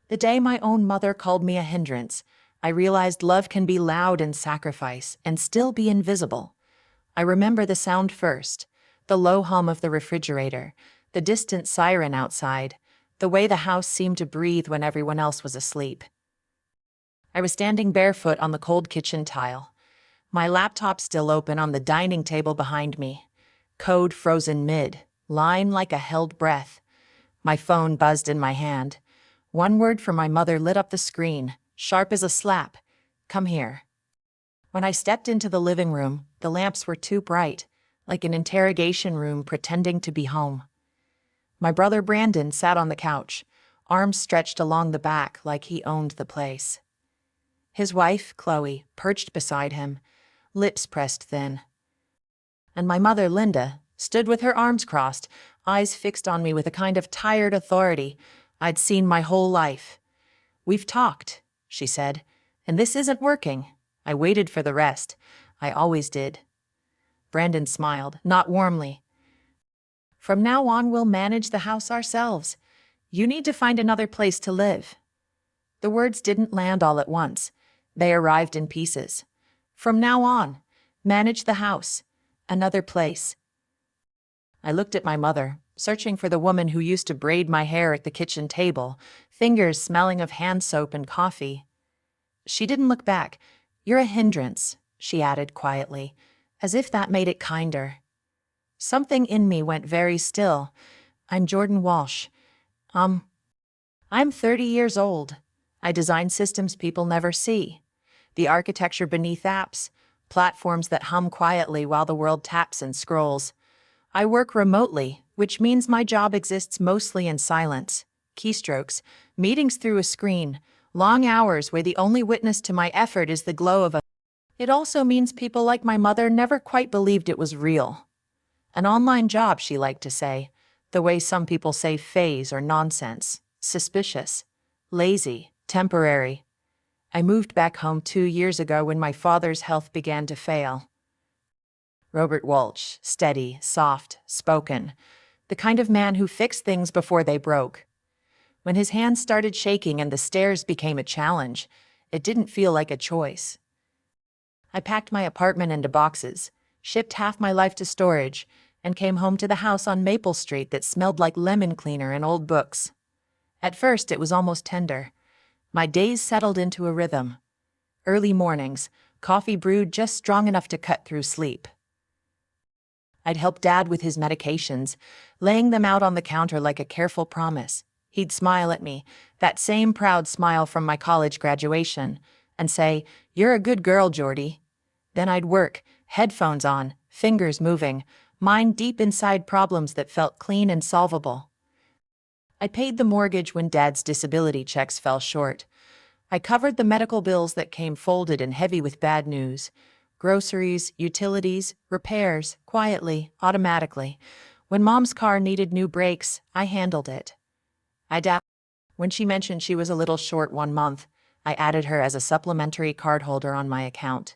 The day my own mother called me a hindrance, I realized love can be loud and sacrifice and still be invisible. I remember the sound first, the low hum of the refrigerator, the distant siren outside, the way the house seemed to breathe when everyone else was asleep. I was standing barefoot on the cold kitchen tile, my laptop still open on the dining table behind me, code frozen mid, line like a held breath. My phone buzzed in my hand. One word from my mother lit up the screen, sharp as a slap. Come here. When I stepped into the living room, the lamps were too bright, like an interrogation room pretending to be home. My brother Brandon sat on the couch, arms stretched along the back like he owned the place. His wife, Chloe, perched beside him, lips pressed thin. And my mother, Linda, stood with her arms crossed, eyes fixed on me with a kind of tired authority I'd seen my whole life. "We've talked," she said, "and this isn't working." I waited for the rest. I always did. Brandon smiled, not warmly. "From now on, we'll manage the house ourselves. You need to find another place to live." The words didn't land all at once. They arrived in pieces. From now on, manage the house. Another place. I looked at my mother, searching for the woman who used to braid my hair at the kitchen table, fingers smelling of hand soap and coffee. She didn't look back. "You're a hindrance," she added quietly, as if that made it kinder. Something in me went very still. "I'm Jordan Walsh. I'm 30 years old. I design systems people never see. The architecture beneath apps, platforms that hum quietly while the world taps and scrolls. I work remotely, which means my job exists mostly in silence, keystrokes, meetings through a screen, long hours where the only witness to my effort is the glow of a... It also means people like my mother never quite believed it was real. An online job, she liked to say, the way some people say phase or nonsense, suspicious, lazy, temporary. I moved back home 2 years ago when my father's health began to fail. Robert Walsh, steady, soft, spoken, the kind of man who fixed things before they broke. When his hands started shaking and the stairs became a challenge, it didn't feel like a choice. I packed my apartment into boxes, shipped half my life to storage, and came home to the house on Maple Street that smelled like lemon cleaner and old books. At first, it was almost tender. My days settled into a rhythm. Early mornings, coffee brewed just strong enough to cut through sleep. I'd help Dad with his medications, laying them out on the counter like a careful promise. He'd smile at me, that same proud smile from my college graduation, and say, "You're a good girl, Jordy." Then I'd work, headphones on, fingers moving, mind deep inside problems that felt clean and solvable. I paid the mortgage when Dad's disability checks fell short. I covered the medical bills that came folded and heavy with bad news. Groceries, utilities, repairs, quietly, automatically. When Mom's car needed new brakes, I handled it. When she mentioned she was a little short 1 month, I added her as a supplementary cardholder on my account.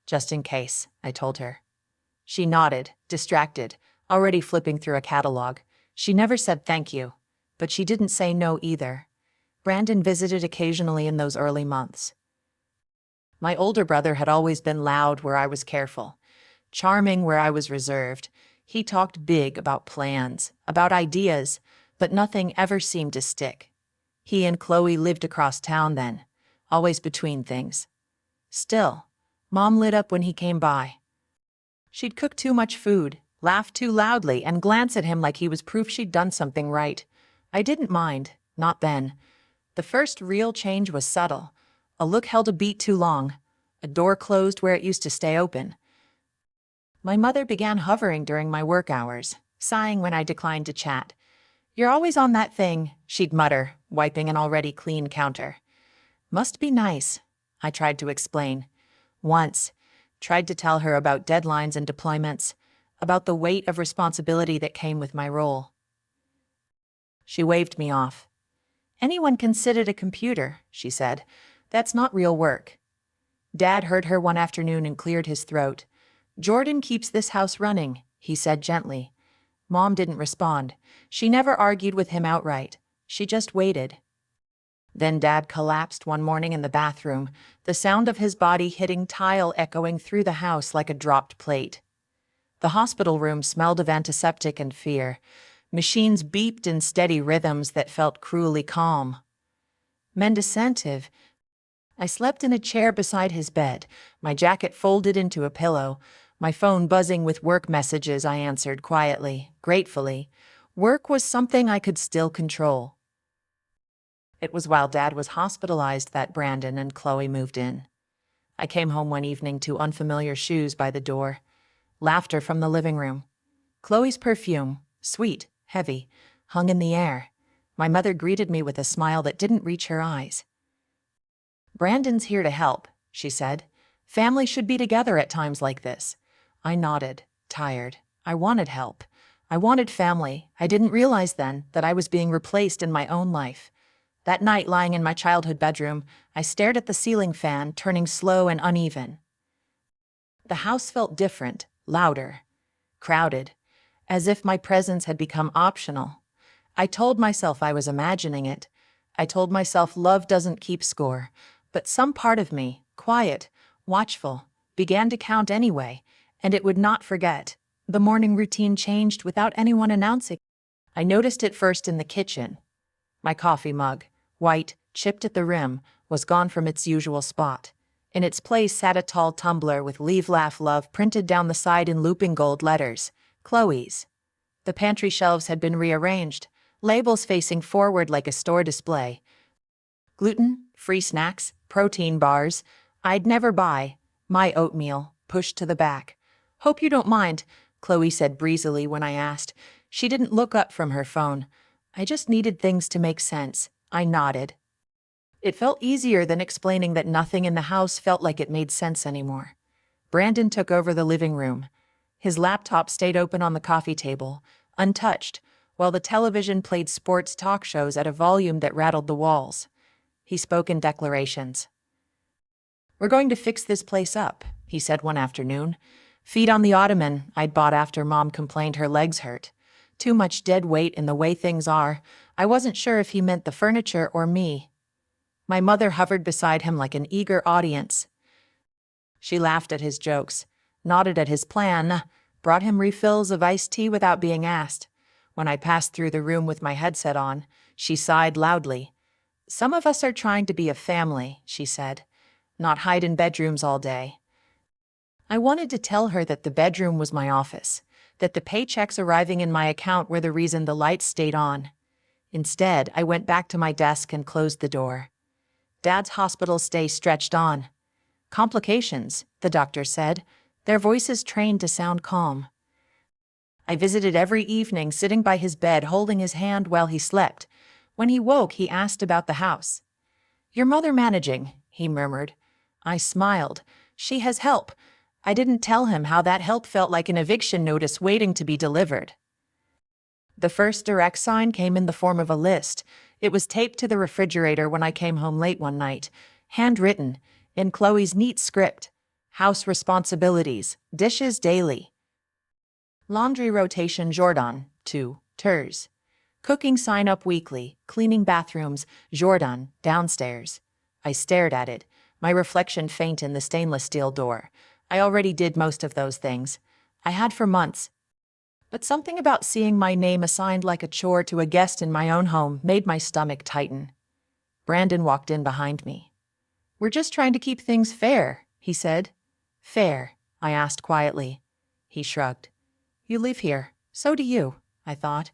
"Just in case," I told her. She nodded, distracted, already flipping through a catalog. She never said thank you, but she didn't say no either. Brandon visited occasionally in those early months. My older brother had always been loud where I was careful, charming where I was reserved. He talked big about plans, about ideas, but nothing ever seemed to stick. He and Chloe lived across town then, always between things. Still, Mom lit up when he came by. She'd cook too much food, laugh too loudly, and glance at him like he was proof she'd done something right. I didn't mind, not then. The first real change was subtle. A look held a beat too long. A door closed where it used to stay open. My mother began hovering during my work hours, sighing when I declined to chat. "You're always on that thing," she'd mutter, wiping an already clean counter. "Must be nice," I tried to explain. Once, tried to tell her about deadlines and deployments, about the weight of responsibility that came with my role. She waved me off. "Anyone can sit at a computer," she said. "That's not real work." Dad heard her one afternoon and cleared his throat. "Jordan keeps this house running," he said gently. Mom didn't respond. She never argued with him outright. She just waited. Then Dad collapsed one morning in the bathroom, the sound of his body hitting tile echoing through the house like a dropped plate. The hospital room smelled of antiseptic and fear. Machines beeped in steady rhythms that felt cruelly calm. Mendicentive. I slept in a chair beside his bed, my jacket folded into a pillow, my phone buzzing with work messages I answered quietly, gratefully. Work was something I could still control. It was while Dad was hospitalized that Brandon and Chloe moved in. I came home one evening to unfamiliar shoes by the door. Laughter from the living room. Chloe's perfume, sweet, heavy, hung in the air. My mother greeted me with a smile that didn't reach her eyes. "Brandon's here to help," she said. "Family should be together at times like this." I nodded, tired. I wanted help. I wanted family. I didn't realize then that I was being replaced in my own life. That night, lying in my childhood bedroom, I stared at the ceiling fan, turning slow and uneven. The house felt different, louder, crowded, as if my presence had become optional. I told myself I was imagining it. I told myself love doesn't keep score. But some part of me, quiet, watchful, began to count anyway, and it would not forget. The morning routine changed without anyone announcing. I noticed it first in the kitchen. My coffee mug, white, chipped at the rim, was gone from its usual spot. In its place sat a tall tumbler with "Leave Laugh Love" printed down the side in looping gold letters. Chloe's. The pantry shelves had been rearranged, labels facing forward like a store display. Gluten-free snacks, protein bars. I'd never buy. My oatmeal, pushed to the back. "Hope you don't mind," Chloe said breezily when I asked. She didn't look up from her phone. I just needed things to make sense. I nodded. It felt easier than explaining that nothing in the house felt like it made sense anymore. Brandon took over the living room. His laptop stayed open on the coffee table, untouched, while the television played sports talk shows at a volume that rattled the walls. He spoke in declarations. "We're going to fix this place up," he said one afternoon. "Feet on the ottoman I'd bought after Mom complained her legs hurt. Too much dead weight in the way things are. I wasn't sure if he meant the furniture or me." My mother hovered beside him like an eager audience. She laughed at his jokes, nodded at his plan, brought him refills of iced tea without being asked. When I passed through the room with my headset on, she sighed loudly. "Some of us are trying to be a family," she said, "not hide in bedrooms all day." I wanted to tell her that the bedroom was my office, that the paychecks arriving in my account were the reason the lights stayed on. Instead, I went back to my desk and closed the door. Dad's hospital stay stretched on. "Complications," the doctor said, their voices trained to sound calm. I visited every evening, sitting by his bed holding his hand while he slept. When he woke, he asked about the house. "Your mother managing," he murmured. I smiled. "She has help." I didn't tell him how that help felt like an eviction notice waiting to be delivered. The first direct sign came in the form of a list. It was taped to the refrigerator when I came home late one night, handwritten, in Chloe's neat script. House responsibilities, dishes daily. Laundry rotation Jordan, 2, Ters. Cooking sign up weekly, cleaning bathrooms, Jordan, downstairs. I stared at it, my reflection faint in the stainless steel door. I already did most of those things. I had for months. But something about seeing my name assigned like a chore to a guest in my own home made my stomach tighten. Brandon walked in behind me. "We're just trying to keep things fair," he said. "Fair?" I asked quietly. He shrugged. "You live here. So do you," I thought.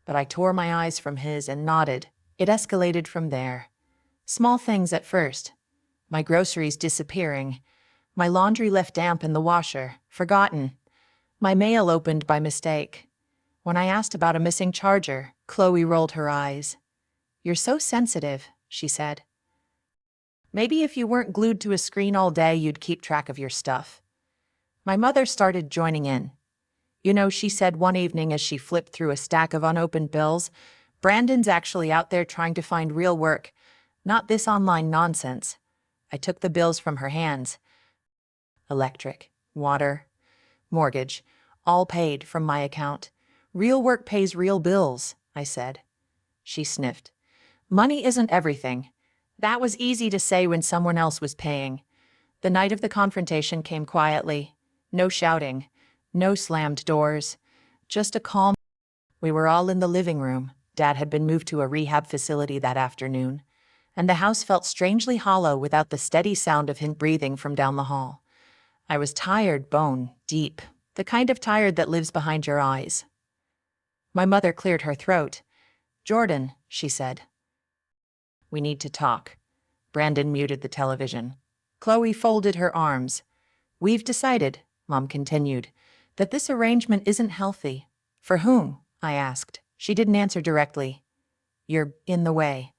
But I tore my eyes from his and nodded. It escalated from there. Small things at first. My groceries disappearing. My laundry left damp in the washer, forgotten. My mail opened by mistake. When I asked about a missing charger, Chloe rolled her eyes. "You're so sensitive," she said. "Maybe if you weren't glued to a screen all day, you'd keep track of your stuff." My mother started joining in. "You know," she said one evening as she flipped through a stack of unopened bills, "Brandon's actually out there trying to find real work, not this online nonsense." I took the bills from her hands. Electric, water, mortgage, all paid from my account. "Real work pays real bills," I said. She sniffed. Money isn't everything. That was easy to say when someone else was paying. The night of the confrontation came quietly. No shouting, no slammed doors, just a calm. We were all in the living room. Dad had been moved to a rehab facility that afternoon, and the house felt strangely hollow without the steady sound of him breathing from down the hall. I was tired, bone deep, the kind of tired that lives behind your eyes. My mother cleared her throat. "Jordan," she said. "We need to talk." Brandon muted the television. Chloe folded her arms. "We've decided," Mom continued, "that this arrangement isn't healthy." "For whom?" I asked. She didn't answer directly. "You're in the way.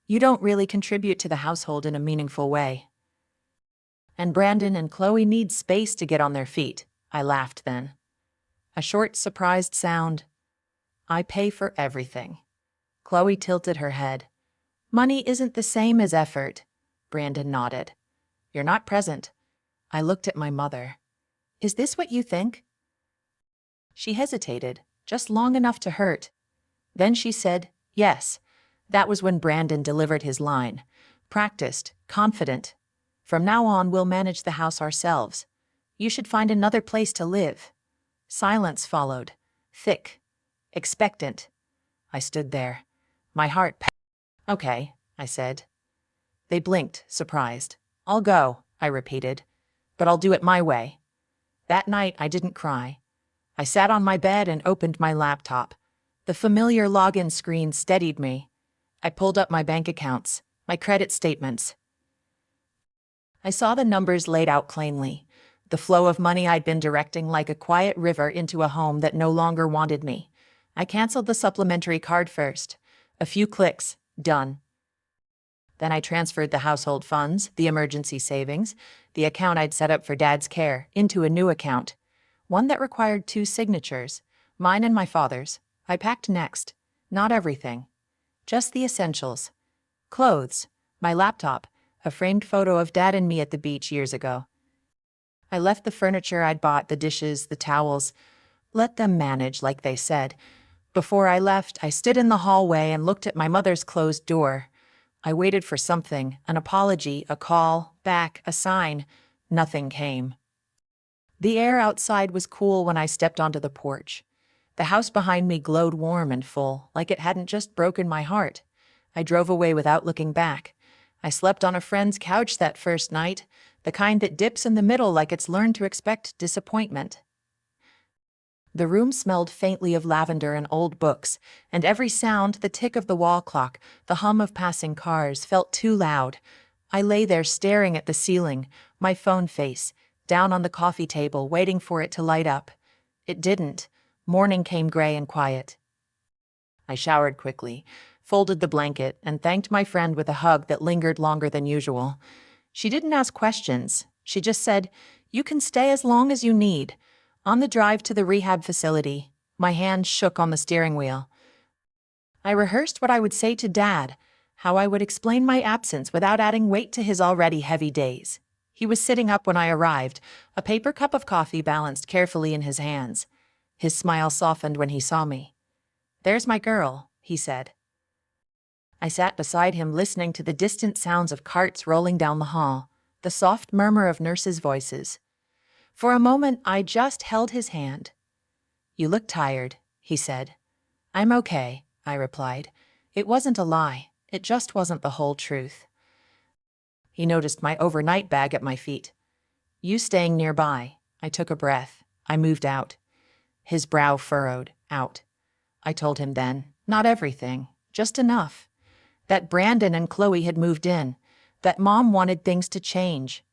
You don't really contribute to the household in a meaningful way. And Brandon and Chloe need space to get on their feet." I laughed then. A short, surprised sound. "I pay for everything." Chloe tilted her head. "Money isn't the same as effort." Brandon nodded. "You're not present." I looked at my mother. "Is this what you think?" She hesitated, just long enough to hurt. Then she said, "Yes." That was when Brandon delivered his line. Practiced, confident. "From now on, we'll manage the house ourselves. You should find another place to live." Silence followed. Thick. Expectant. I stood there. My heart "Okay," I said. They blinked, surprised. "I'll go," I repeated. "But I'll do it my way." That night, I didn't cry. I sat on my bed and opened my laptop. The familiar login screen steadied me. I pulled up my bank accounts, my credit statements. I saw the numbers laid out plainly, the flow of money I'd been directing like a quiet river into a home that no longer wanted me. I canceled the supplementary card first. A few clicks, done. Then I transferred the household funds, the emergency savings, the account I'd set up for Dad's care, into a new account. One that required 2 signatures, mine and my father's. I packed next. Not everything. Just the essentials. Clothes, my laptop, a framed photo of Dad and me at the beach years ago. I left the furniture I'd bought, the dishes, the towels. Let them manage, like they said. Before I left, I stood in the hallway and looked at my mother's closed door. I waited for something, an apology, a call, back, a sign. Nothing came. The air outside was cool when I stepped onto the porch. The house behind me glowed warm and full, like it hadn't just broken my heart. I drove away without looking back. I slept on a friend's couch that first night, the kind that dips in the middle like it's learned to expect disappointment. The room smelled faintly of lavender and old books, and every sound, the tick of the wall clock, the hum of passing cars, felt too loud. I lay there staring at the ceiling, my phone face, down on the coffee table, waiting for it to light up. It didn't. Morning came gray and quiet. I showered quickly, folded the blanket, and thanked my friend with a hug that lingered longer than usual. She didn't ask questions. She just said, "You can stay as long as you need." On the drive to the rehab facility, my hand shook on the steering wheel. I rehearsed what I would say to Dad, how I would explain my absence without adding weight to his already heavy days. He was sitting up when I arrived, a paper cup of coffee balanced carefully in his hands. His smile softened when he saw me. "There's my girl," he said. I sat beside him, listening to the distant sounds of carts rolling down the hall, the soft murmur of nurses' voices. For a moment, I just held his hand. "You look tired," he said. "I'm okay," I replied. It wasn't a lie. It just wasn't the whole truth. He noticed my overnight bag at my feet. "You staying nearby?" I took a breath. I moved out. His brow furrowed. Out. I told him then, not everything, just enough. That Brandon and Chloe had moved in. That Mom wanted things to change.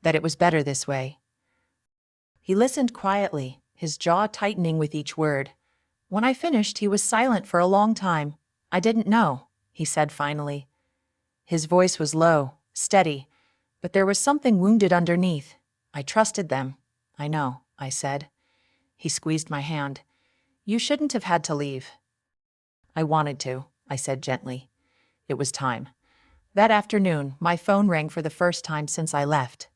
That it was better this way. He listened quietly, his jaw tightening with each word. When I finished, he was silent for a long time. "I didn't know," he said finally. His voice was low, steady, but there was something wounded underneath. "I trusted them." "I know," I said. He squeezed my hand. "You shouldn't have had to leave." "I wanted to," I said gently. It was time. That afternoon, my phone rang for the first time since I left.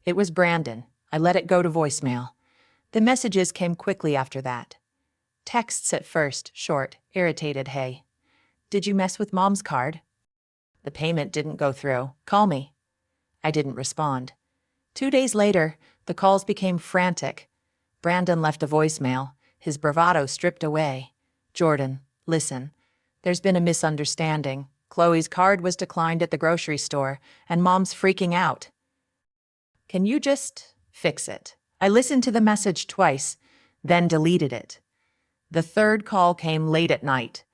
It was Brandon. I let it go to voicemail. The messages came quickly after that. Texts at first, short, irritated "Hey." Did you mess with Mom's card? The payment didn't go through. Call me. I didn't respond. 2 days later, the calls became frantic. Brandon left a voicemail, his bravado stripped away. Jordan, listen. There's been a misunderstanding. Chloe's card was declined at the grocery store, and Mom's freaking out. Can you just fix it? I listened to the message twice, then deleted it. The third call came late at night.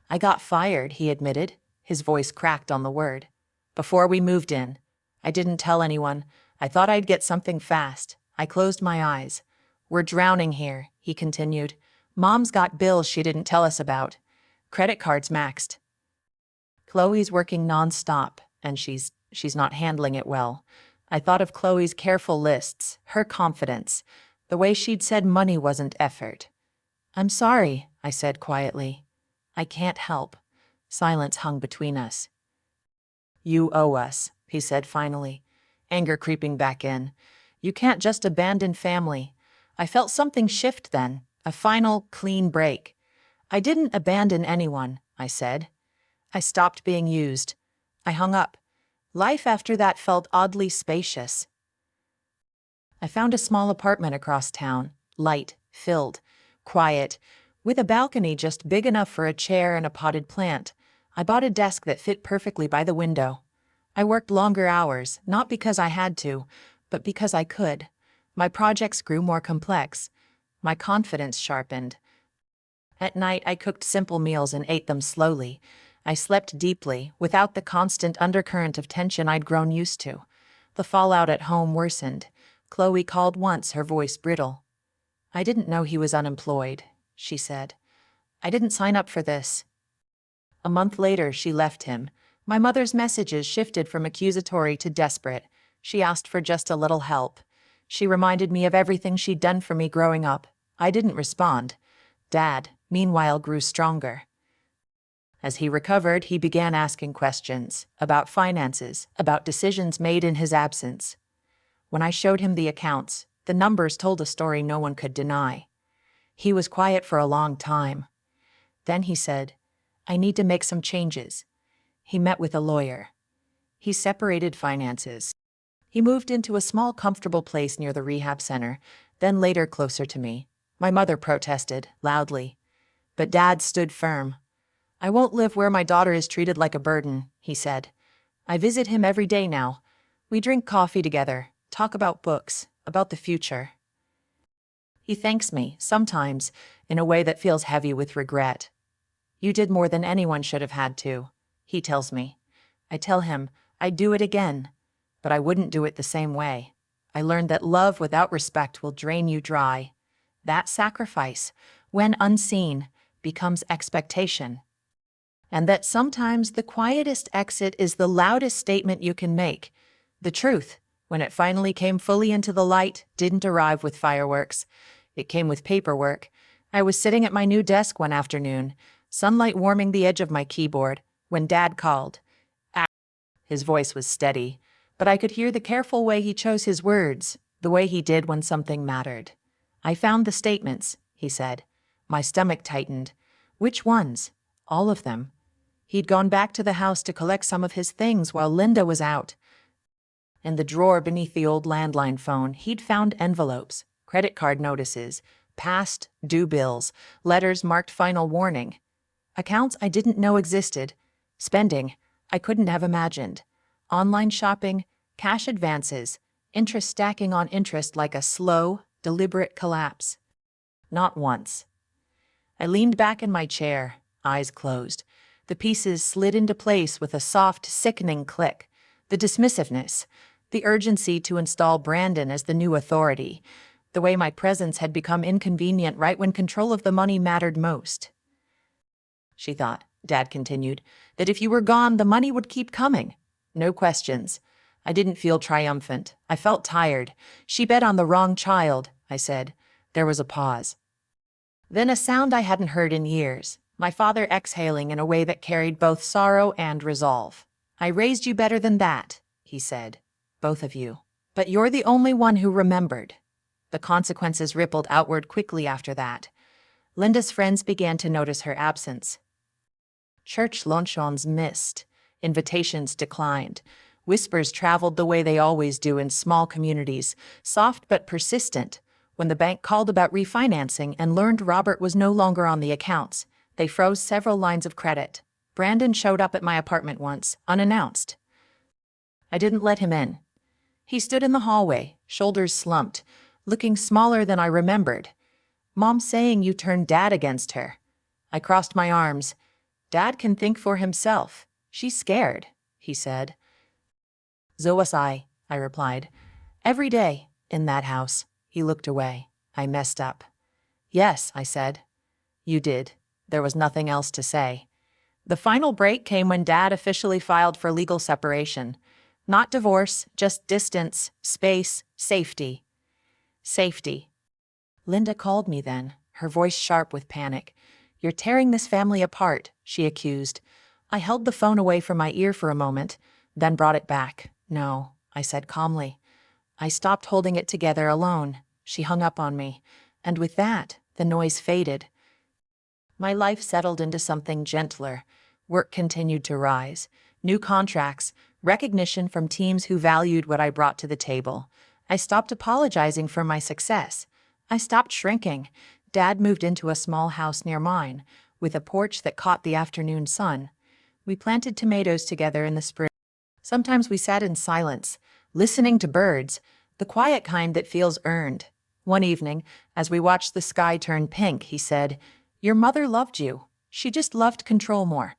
I got fired, he admitted. His voice cracked on the word. Before we moved in. I didn't tell anyone. I thought I'd get something fast. I closed my eyes. We're drowning here, he continued. Mom's got bills she didn't tell us about. Credit cards maxed. Chloe's working nonstop, and she's not handling it well. I thought of Chloe's careful lists, her confidence, the way she'd said money wasn't effort. I'm sorry, I said quietly. I can't help. Silence hung between us. You owe us, he said finally, anger creeping back in. You can't just abandon family. I felt something shift then, a final, clean break. I didn't abandon anyone, I said. I stopped being used. I hung up. Life after that felt oddly spacious. I found a small apartment across town, light, filled, quiet, with a balcony just big enough for a chair and a potted plant. I bought a desk that fit perfectly by the window. I worked longer hours, not because I had to, but because I could. My projects grew more complex. My confidence sharpened. At night, I cooked simple meals and ate them slowly. I slept deeply, without the constant undercurrent of tension I'd grown used to. The fallout at home worsened. Chloe called once, her voice brittle. I didn't know he was unemployed, she said. I didn't sign up for this. A month later, she left him. My mother's messages shifted from accusatory to desperate. She asked for just a little help. She reminded me of everything she'd done for me growing up. I didn't respond. Dad, meanwhile, grew stronger. As he recovered, he began asking questions about finances, about decisions made in his absence. When I showed him the accounts, the numbers told a story no one could deny. He was quiet for a long time. Then he said, I need to make some changes. He met with a lawyer. He separated finances. He moved into a small, comfortable place near the rehab center, then later closer to me. My mother protested, loudly. But Dad stood firm. I won't live where my daughter is treated like a burden, he said. I visit him every day now. We drink coffee together, talk about books, about the future. He thanks me, sometimes, in a way that feels heavy with regret. You did more than anyone should have had to, he tells me. I tell him I'd do it again, but I wouldn't do it the same way. I learned that love without respect will drain you dry. That sacrifice, when unseen, becomes expectation. And that sometimes the quietest exit is the loudest statement you can make. The truth, when it finally came fully into the light, didn't arrive with fireworks. It came with paperwork. I was sitting at my new desk one afternoon, sunlight warming the edge of my keyboard, when Dad called. His voice was steady, but I could hear the careful way he chose his words, the way he did when something mattered. I found the statements, he said. My stomach tightened. Which ones? All of them. He'd gone back to the house to collect some of his things while Linda was out. In the drawer beneath the old landline phone, he'd found envelopes, credit card notices, past due bills, letters marked final warning. Accounts I didn't know existed. Spending I couldn't have imagined. Online shopping, cash advances, interest stacking on interest like a slow, deliberate collapse. Not once. I leaned back in my chair, eyes closed. The pieces slid into place with a soft, sickening click. The dismissiveness, the urgency to install Brandon as the new authority, the way my presence had become inconvenient right when control of the money mattered most. She thought, Dad continued, that if you were gone, the money would keep coming. No questions. I didn't feel triumphant. I felt tired. She bet on the wrong child, I said. There was a pause. Then a sound I hadn't heard in years, my father exhaling in a way that carried both sorrow and resolve. I raised you better than that, he said. Both of you. But you're the only one who remembered. The consequences rippled outward quickly after that. Linda's friends began to notice her absence. Church luncheons missed. Invitations declined. Whispers traveled the way they always do in small communities, soft but persistent. When the bank called about refinancing and learned Robert was no longer on the accounts, they froze several lines of credit. Brandon showed up at my apartment once, unannounced. I didn't let him in. He stood in the hallway, shoulders slumped, looking smaller than I remembered. Mom saying you turned Dad against her. I crossed my arms. Dad can think for himself. She's scared, he said. So was I replied. Every day, in that house. He looked away. I messed up. Yes, I said. You did. There was nothing else to say. The final break came when Dad officially filed for legal separation. Not divorce, just distance, space, safety. Safety. Linda called me then, her voice sharp with panic. You're tearing this family apart, she accused. I held the phone away from my ear for a moment, then brought it back. No, I said calmly. I stopped holding it together alone. She hung up on me, and with that, the noise faded. My life settled into something gentler. Work continued to rise. New contracts, recognition from teams who valued what I brought to the table. I stopped apologizing for my success. I stopped shrinking. Dad moved into a small house near mine, with a porch that caught the afternoon sun. We planted tomatoes together in the spring. Sometimes we sat in silence, listening to birds, the quiet kind that feels earned. One evening, as we watched the sky turn pink, he said, Your mother loved you. She just loved control more.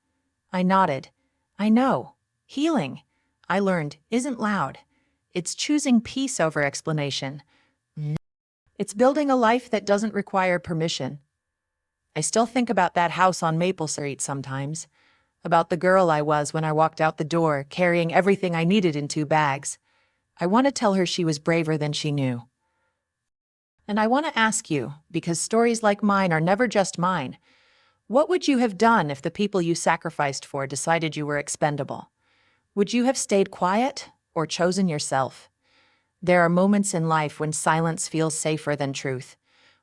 I nodded. I know. Healing, I learned, isn't loud. It's choosing peace over explanation. It's building a life that doesn't require permission. I still think about that house on Maple Street sometimes, about the girl I was when I walked out the door, carrying everything I needed in 2 bags. I want to tell her she was braver than she knew. And I want to ask you, because stories like mine are never just mine, what would you have done if the people you sacrificed for decided you were expendable? Would you have stayed quiet or chosen yourself? There are moments in life when silence feels safer than truth,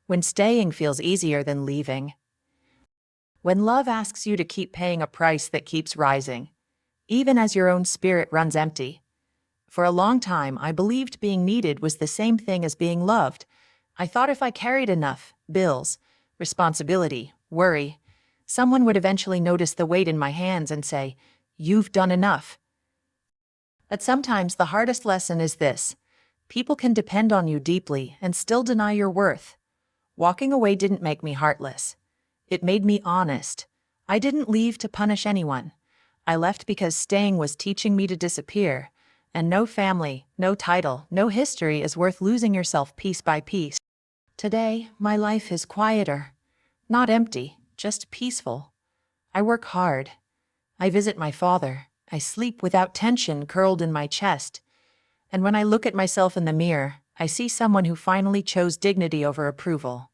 when staying feels easier than leaving, when love asks you to keep paying a price that keeps rising, even as your own spirit runs empty. For a long time, I believed being needed was the same thing as being loved. I thought if I carried enough, bills, responsibility, worry, someone would eventually notice the weight in my hands and say, You've done enough. But sometimes the hardest lesson is this. People can depend on you deeply and still deny your worth. Walking away didn't make me heartless. It made me honest. I didn't leave to punish anyone. I left because staying was teaching me to disappear. And no family, no title, no history is worth losing yourself piece by piece. Today, my life is quieter. Not empty, just peaceful. I work hard. I visit my father. I sleep without tension curled in my chest. And when I look at myself in the mirror, I see someone who finally chose dignity over approval.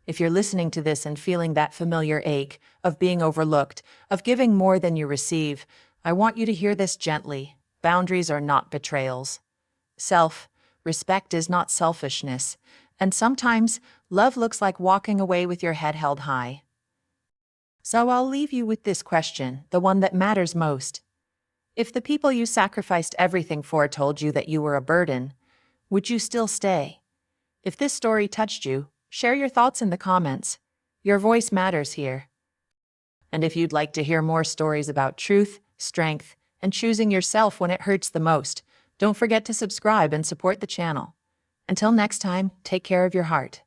If you're listening to this and feeling that familiar ache of being overlooked, of giving more than you receive, I want you to hear this gently. Boundaries are not betrayals. Self-respect is not selfishness. And sometimes, love looks like walking away with your head held high. So I'll leave you with this question, the one that matters most. If the people you sacrificed everything for told you that you were a burden, would you still stay? If this story touched you, share your thoughts in the comments. Your voice matters here. And if you'd like to hear more stories about truth, strength, and choosing yourself when it hurts the most, don't forget to subscribe and support the channel. Until next time, take care of your heart.